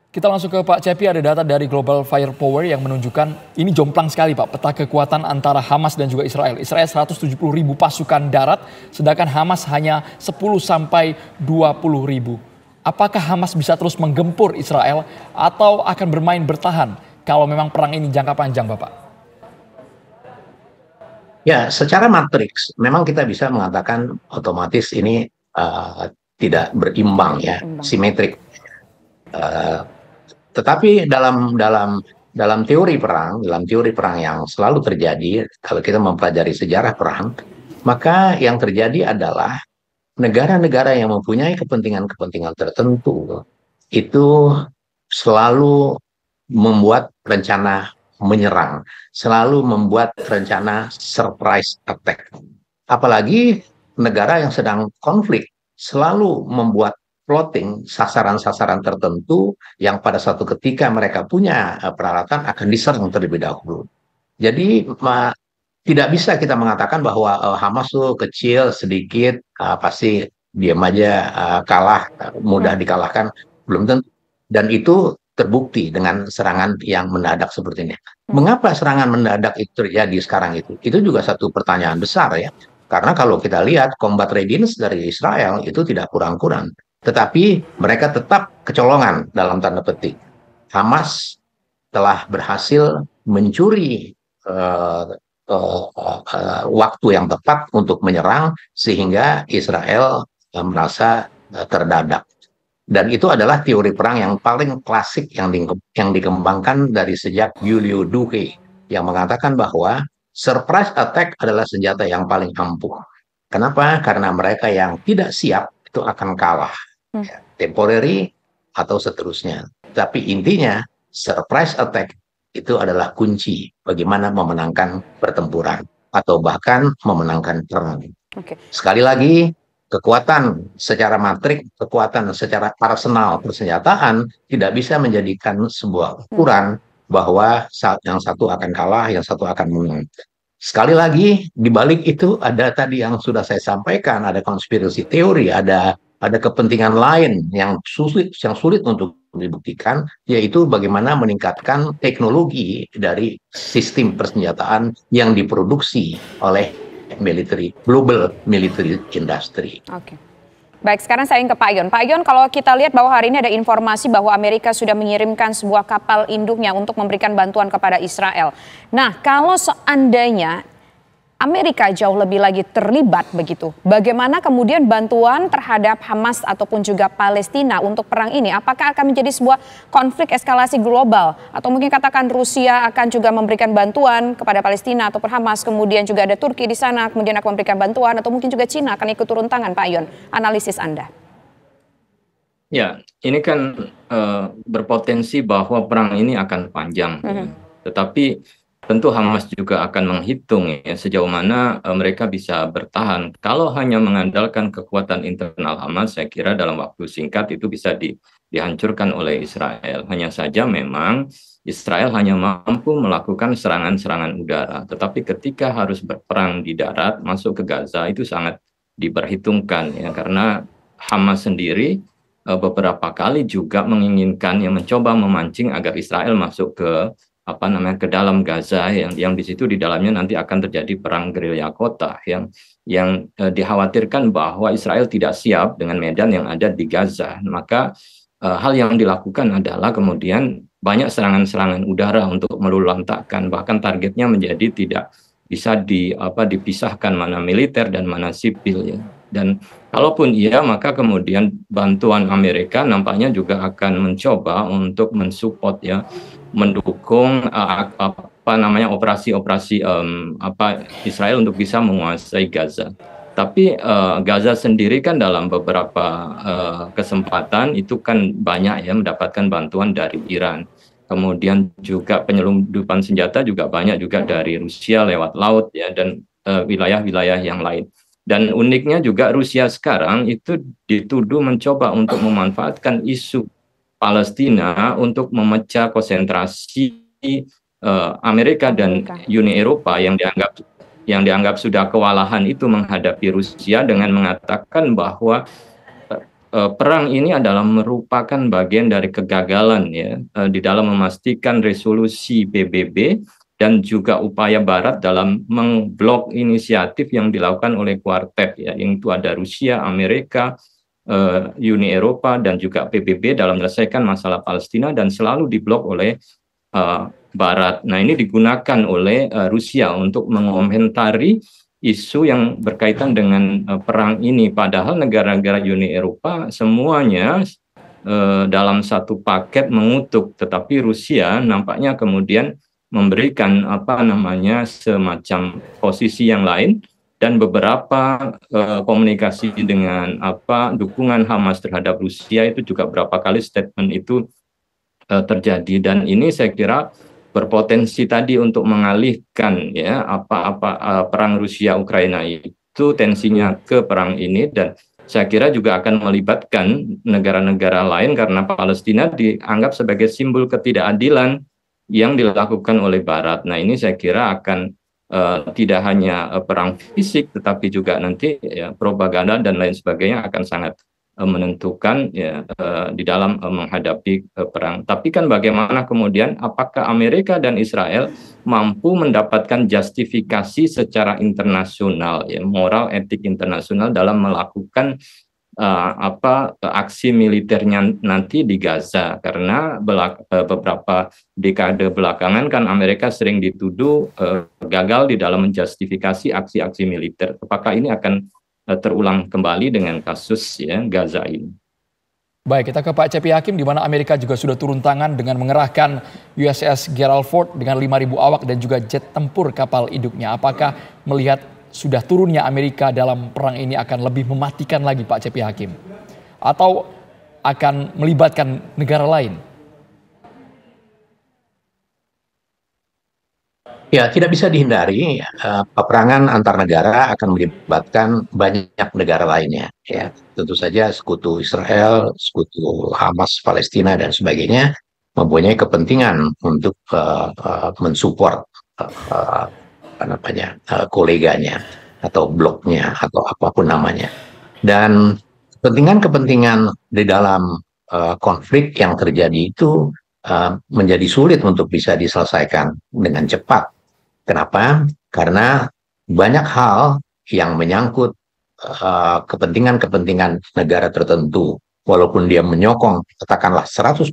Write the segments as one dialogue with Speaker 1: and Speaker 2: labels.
Speaker 1: Kita langsung ke Pak Cepi, ada data dari Global Firepower yang menunjukkan ini jomplang sekali Pak, peta kekuatan antara Hamas dan juga Israel. Israel 170.000 pasukan darat, sedangkan Hamas hanya 10 sampai 20.000. Apakah Hamas bisa terus menggempur Israel atau akan bermain bertahan kalau memang perang ini jangka panjang Bapak?
Speaker 2: Ya, secara matriks memang kita bisa mengatakan otomatis ini tidak berimbang ya, simetrik. Tetapi dalam teori perang yang selalu terjadi, kalau kita mempelajari sejarah perang, maka yang terjadi adalah negara-negara yang mempunyai kepentingan-kepentingan tertentu itu selalu membuat rencana menyerang, selalu membuat rencana surprise attack. Apalagi negara yang sedang konflik selalu membuat plotting sasaran-sasaran tertentu yang pada suatu ketika mereka punya peralatan akan diserang terlebih dahulu. Jadi tidak bisa kita mengatakan bahwa Hamas tuh kecil sedikit pasti diam aja kalah mudah dikalahkan, belum tentu. Dan itu terbukti dengan serangan yang mendadak seperti ini. Mengapa serangan mendadak itu terjadi sekarang itu? Itu juga satu pertanyaan besar ya. Karena kalau kita lihat combat readiness dari Israel itu tidak kurang-kurang. Tetapi mereka tetap kecolongan dalam tanda petik. Hamas telah berhasil mencuri waktu yang tepat untuk menyerang sehingga Israel merasa terdadak. Dan itu adalah teori perang yang paling klasik yang dikembangkan dari sejak Giulio Douhet yang mengatakan bahwa surprise attack adalah senjata yang paling ampuh. Kenapa? Karena mereka yang tidak siap itu akan kalah. Temporary atau seterusnya. Tapi intinya surprise attack itu adalah kunci bagaimana memenangkan pertempuran atau bahkan memenangkan perang. Sekali lagi, kekuatan secara matrik, kekuatan secara arsenal persenjataan tidak bisa menjadikan sebuah ukuran bahwa yang satu akan kalah, yang satu akan menang. Sekali lagi, di balik itu ada tadi yang sudah saya sampaikan, ada konspirasi teori, ada kepentingan lain yang sulit untuk dibuktikan, yaitu bagaimana meningkatkan teknologi dari sistem persenjataan yang diproduksi oleh global military industry.
Speaker 3: Oke. Baik, sekarang saya ingin ke Pak Yon. Pak Yon, kalau kita lihat bahwa hari ini ada informasi bahwa Amerika sudah mengirimkan sebuah kapal induknya untuk memberikan bantuan kepada Israel. Nah, kalau seandainya Amerika jauh lebih lagi terlibat begitu, bagaimana kemudian bantuan terhadap Hamas ataupun juga Palestina untuk perang ini? Apakah akan menjadi sebuah konflik eskalasi global? Atau mungkin katakan Rusia akan juga memberikan bantuan kepada Palestina ataupun Hamas, kemudian juga ada Turki di sana, kemudian akan memberikan bantuan, atau mungkin juga Cina akan ikut turun tangan, Pak Yon. Analisis Anda.
Speaker 4: Ya, ini kan berpotensi bahwa perang ini akan panjang. Tetapi tentu Hamas juga akan menghitung ya, sejauh mana mereka bisa bertahan. Kalau hanya mengandalkan kekuatan internal Hamas, saya kira dalam waktu singkat itu bisa dihancurkan oleh Israel. Hanya saja memang Israel hanya mampu melakukan serangan-serangan udara. Tetapi ketika harus berperang di darat, masuk ke Gaza, itu sangat diperhitungkan ya, karena Hamas sendiri beberapa kali juga menginginkan yang mencoba memancing agar Israel masuk ke ke dalam Gaza yang di situ di dalamnya nanti akan terjadi perang gerilya kota yang dikhawatirkan bahwa Israel tidak siap dengan medan yang ada di Gaza. Maka hal yang dilakukan adalah kemudian banyak serangan-serangan udara untuk meluluhlantakkan, bahkan targetnya menjadi tidak bisa dipisahkan mana militer dan mana sipil ya. Dan kalaupun iya, maka kemudian bantuan Amerika nampaknya juga akan mencoba untuk mensupport ya, mendukung operasi-operasi Israel untuk bisa menguasai Gaza. Tapi Gaza sendiri kan dalam beberapa kesempatan itu kan banyak ya mendapatkan bantuan dari Iran. Kemudian juga penyelundupan senjata juga banyak juga dari Rusia lewat laut ya, dan wilayah-wilayah yang lain. Dan uniknya juga Rusia sekarang itu dituduh mencoba untuk memanfaatkan isu Palestina untuk memecah konsentrasi Amerika dan Uni Eropa yang dianggap sudah kewalahan itu menghadapi Rusia dengan mengatakan bahwa perang ini adalah merupakan bagian dari kegagalan ya di dalam memastikan resolusi PBB dan juga upaya Barat dalam mengblok inisiatif yang dilakukan oleh Quartet ya, yang itu ada Rusia, Amerika, Uni Eropa dan juga PBB dalam menyelesaikan masalah Palestina dan selalu diblok oleh Barat. Nah, ini digunakan oleh Rusia untuk mengomentari isu yang berkaitan dengan perang ini. Padahal negara-negara Uni Eropa semuanya dalam satu paket mengutuk, tetapi Rusia nampaknya kemudian memberikan semacam posisi yang lain dan beberapa komunikasi dengan dukungan Hamas terhadap Rusia itu juga berapa kali statement itu terjadi, dan ini saya kira berpotensi tadi untuk mengalihkan ya perang Rusia Ukraina itu tensinya ke perang ini, dan saya kira juga akan melibatkan negara-negara lain karena Palestina dianggap sebagai simbol ketidakadilan yang dilakukan oleh Barat. Nah, ini saya kira akan tidak hanya perang fisik, tetapi juga nanti ya, propaganda dan lain sebagainya akan sangat menentukan ya di dalam menghadapi perang. Tapi kan bagaimana kemudian apakah Amerika dan Israel mampu mendapatkan justifikasi secara internasional ya, moral etik internasional dalam melakukan aksi militernya nanti di Gaza, karena beberapa dekade belakangan kan Amerika sering dituduh gagal di dalam menjustifikasi aksi-aksi militer. Apakah ini akan terulang kembali dengan kasus ya Gaza ini?
Speaker 1: Baik, kita ke Pak Cepi Hakim, di mana Amerika juga sudah turun tangan dengan mengerahkan USS Gerald Ford dengan 5.000 awak dan juga jet tempur kapal induknya. Apakah melihat sudah turunnya Amerika dalam perang ini akan lebih mematikan lagi Pak Cepi Hakim? Atau akan melibatkan negara lain?
Speaker 2: Ya, tidak bisa dihindari peperangan antar negara akan melibatkan banyak negara lainnya. Ya, tentu saja sekutu Israel, sekutu Hamas, Palestina dan sebagainya mempunyai kepentingan untuk mensupport koleganya atau bloknya atau apapun namanya. Dan kepentingan-kepentingan di dalam konflik yang terjadi itu menjadi sulit untuk bisa diselesaikan dengan cepat. Kenapa? Karena banyak hal yang menyangkut kepentingan-kepentingan negara tertentu. Walaupun dia menyokong katakanlah 100%,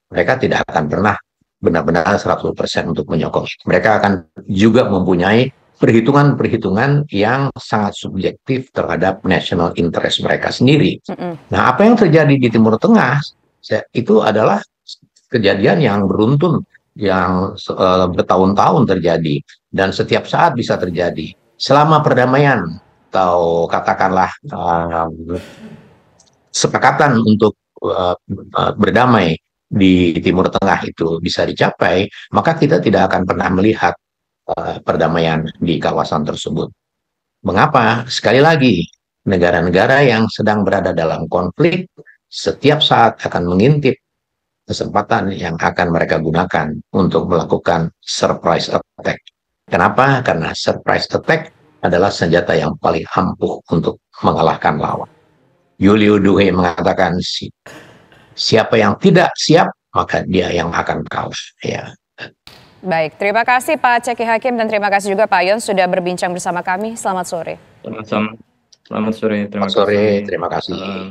Speaker 2: mereka tidak akan pernah benar-benar 100% untuk menyokong. Mereka akan juga mempunyai perhitungan-perhitungan yang sangat subjektif terhadap national interest mereka sendiri. Nah, apa yang terjadi di Timur Tengah itu adalah kejadian yang beruntun, yang bertahun-tahun terjadi dan setiap saat bisa terjadi. Selama perdamaian atau katakanlah sepakatan untuk berdamai di Timur Tengah itu bisa dicapai, maka kita tidak akan pernah melihat perdamaian di kawasan tersebut. Mengapa? Sekali lagi, negara-negara yang sedang berada dalam konflik setiap saat akan mengintip kesempatan yang akan mereka gunakan untuk melakukan surprise attack. Kenapa? Karena surprise attack adalah senjata yang paling ampuh untuk mengalahkan lawan. Julio Duhe mengatakan, siapa yang tidak siap, maka dia yang akan kalah. Ya.
Speaker 3: Baik, terima kasih Pak Cepi Hakim dan terima kasih juga Pak Yon sudah berbincang bersama kami. Selamat sore.
Speaker 4: Selamat sore, terima kasih.
Speaker 2: Terima kasih.